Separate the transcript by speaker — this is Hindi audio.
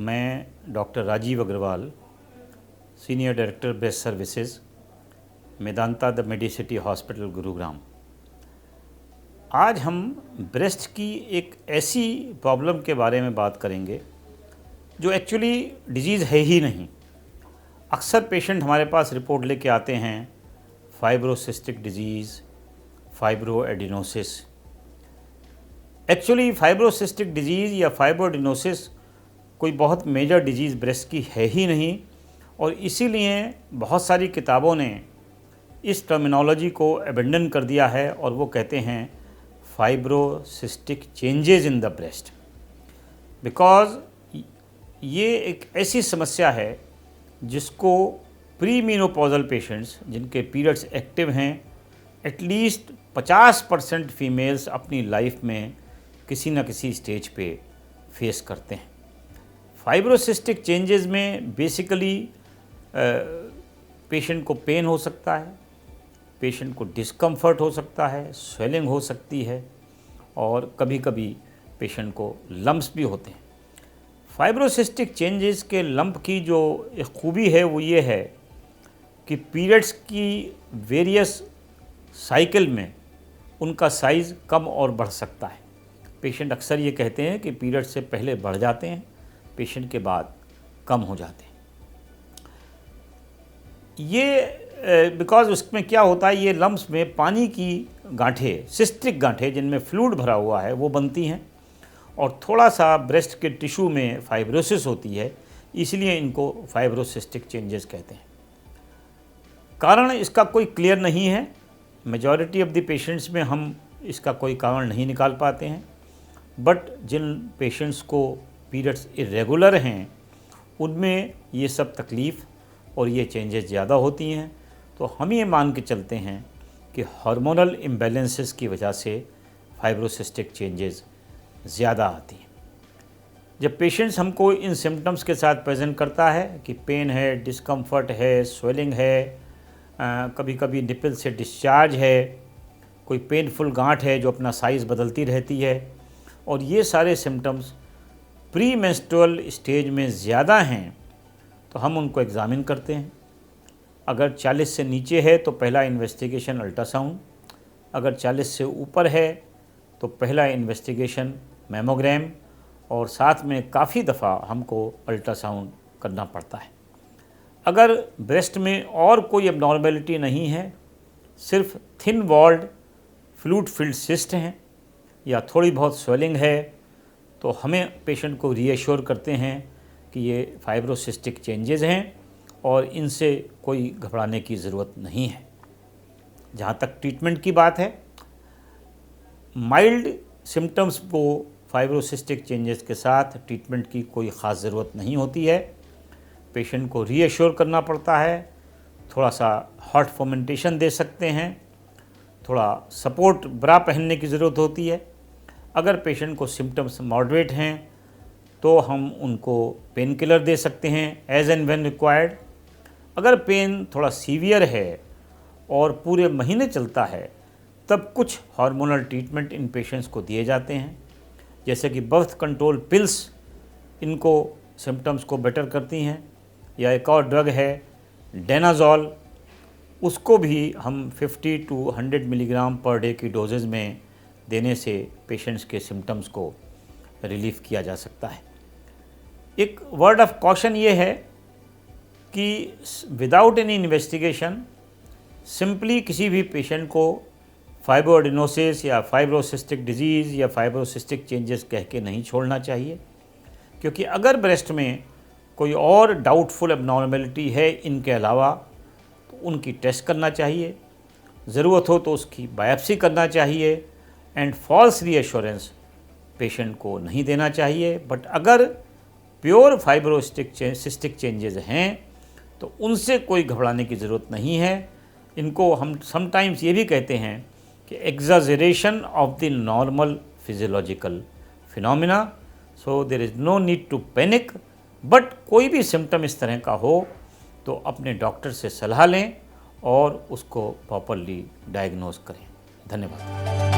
Speaker 1: मैं doctor Rajeev Agarwal, senior director breast services, Medanta the medicity hospital Gurugram. आज हम ब्रेस्ट की एक ऐसी प्रॉब्लम के बारे में बात करेंगे जो एक्चुअली डिजीज़ है ही नहीं। अक्सर पेशेंट हमारे पास रिपोर्ट लेके आते हैं fibrocystic disease, fibroadenosis. Actually fibrocystic disease या फाइब्रोएडिनोसिस कोई बहुत मेजर डिजीज़ ब्रेस्ट की है ही नहीं, और इसीलिए बहुत सारी किताबों ने इस टर्मिनोलॉजी को अबेंडन कर दिया है और वो कहते हैं fibrocystic changes in the breast. Because ये एक ऐसी समस्या है जिसको प्री मेनोपॉजल पेशेंट्स जिनके पीरियड्स एक्टिव हैं, एटलीस्ट 50% फीमेल्स अपनी लाइफ में किसी न किसी स्टेज पे फेस करते हैं। फाइब्रोसिस्टिक चेंजेस में बेसिकली पेशेंट को पेन हो सकता है, पेशेंट को डिस्कम्फर्ट हो सकता है, स्वेलिंग हो सकती है, और कभी कभी पेशेंट को लम्प्स भी होते हैं। फाइब्रोसिस्टिक चेंजेस के लंप की जो एक खूबी है वो ये है कि पीरियड्स की वेरियस साइकिल में उनका साइज़ कम और बढ़ सकता है। पेशेंट अक्सर ये कहते हैं कि पीरियड से पहले बढ़ जाते हैं, पेशेंट के बाद कम हो जाते हैं। ये बिकॉज उसमें क्या होता है, ये लम्प्स में पानी की गांठें, सिस्टिक गांठें जिनमें फ्लूइड भरा हुआ है वो बनती हैं, और थोड़ा सा ब्रेस्ट के टिश्यू में फाइब्रोसिस होती है, इसलिए इनको फाइब्रोसिस्टिक चेंजेस कहते हैं। कारण इसका कोई क्लियर नहीं है। मेजॉरिटी ऑफ द पेशेंट्स में हम इसका कोई कारण नहीं निकाल पाते हैं, बट जिन पेशेंट्स को पीरियड्स इरेगुलर हैं उनमें ये सब तकलीफ़ और ये चेंजेस ज़्यादा होती हैं। तो हम ये मान के चलते हैं कि हार्मोनल इम्बैलेंसेस की वजह से फाइब्रोसिस्टिक चेंजेस ज़्यादा आती हैं। जब पेशेंट्स हमको इन सिम्टम्स के साथ प्रेजेंट करता है कि पेन है, डिस्कम्फर्ट है, स्वेलिंग है, कभी कभी निपल से डिस्चार्ज है, कोई पेनफुल गांठ है जो अपना साइज़ बदलती रहती है, और ये सारे सिम्टम्स प्री मेंस्ट्रुअल स्टेज में ज़्यादा हैं, तो हम उनको एग्ज़ामिन करते हैं। अगर 40 से नीचे है तो पहला इन्वेस्टिगेशन अल्ट्रासाउंड, अगर 40 से ऊपर है तो पहला इन्वेस्टिगेशन मैमोग्राम, और साथ में काफ़ी दफ़ा हमको अल्ट्रासाउंड करना पड़ता है। अगर ब्रेस्ट में और कोई एबनॉर्मेलिटी नहीं है, सिर्फ thin walled fluid filled cyst हैं या थोड़ी बहुत स्वेलिंग है, तो हमें पेशेंट को रीएश्योर करते हैं कि ये फाइब्रोसिस्टिक चेंजेस हैं और इनसे कोई घबराने की ज़रूरत नहीं है। जहाँ तक ट्रीटमेंट की बात है, माइल्ड सिम्टम्स को फाइब्रोसिस्टिक चेंजेस के साथ ट्रीटमेंट की कोई ख़ास ज़रूरत नहीं होती है। पेशेंट को रीएश्योर करना पड़ता है, थोड़ा सा हॉट फोमेंटेशन दे सकते हैं, थोड़ा सपोर्ट ब्रा पहनने की ज़रूरत होती है। अगर पेशेंट को सिम्टम्स मॉडरेट हैं तो हम उनको पेन किलर दे सकते हैं एज एंड व्हेन रिक्वायर्ड। अगर पेन थोड़ा सीवियर है और पूरे महीने चलता है, तब कुछ हार्मोनल ट्रीटमेंट इन पेशेंट्स को दिए जाते हैं, जैसे कि बर्थ कंट्रोल पिल्स इनको सिम्टम्स को बेटर करती हैं, या एक और ड्रग है डेनाजोल, उसको भी हम 50 to 100 मिलीग्राम पर डे की डोजेज़ में देने से पेशेंट्स के सिम्टम्स को रिलीफ किया जा सकता है। एक वर्ड ऑफ कॉशन ये है कि विदाउट एनी इन्वेस्टिगेशन सिंपली किसी भी पेशेंट को फाइब्रोएडिनोसिस या फाइब्रोसिस्टिक डिजीज़ या फाइब्रोसिस्टिक चेंजेस कह के नहीं छोड़ना चाहिए, क्योंकि अगर ब्रेस्ट में कोई और डाउटफुल एबनॉर्मेलिटी है इनके अलावा, तो उनकी टेस्ट करना चाहिए, ज़रूरत हो तो उसकी बायोप्सी करना चाहिए, एंड फॉल्स रीएश्योरेंस पेशेंट को नहीं देना चाहिए। बट अगर प्योर फाइब्रोसिस्टिक चेंजेस हैं तो उनसे कोई घबराने की ज़रूरत नहीं है। इनको हम समटाइम्स ये भी कहते हैं कि exaggeration of the normal physiological phenomena, so there is no need to panic. But कोई भी सिम्टम इस तरह का हो तो अपने डॉक्टर से सलाह लें और उसको प्रॉपरली डायग्नोज करें। धन्यवाद।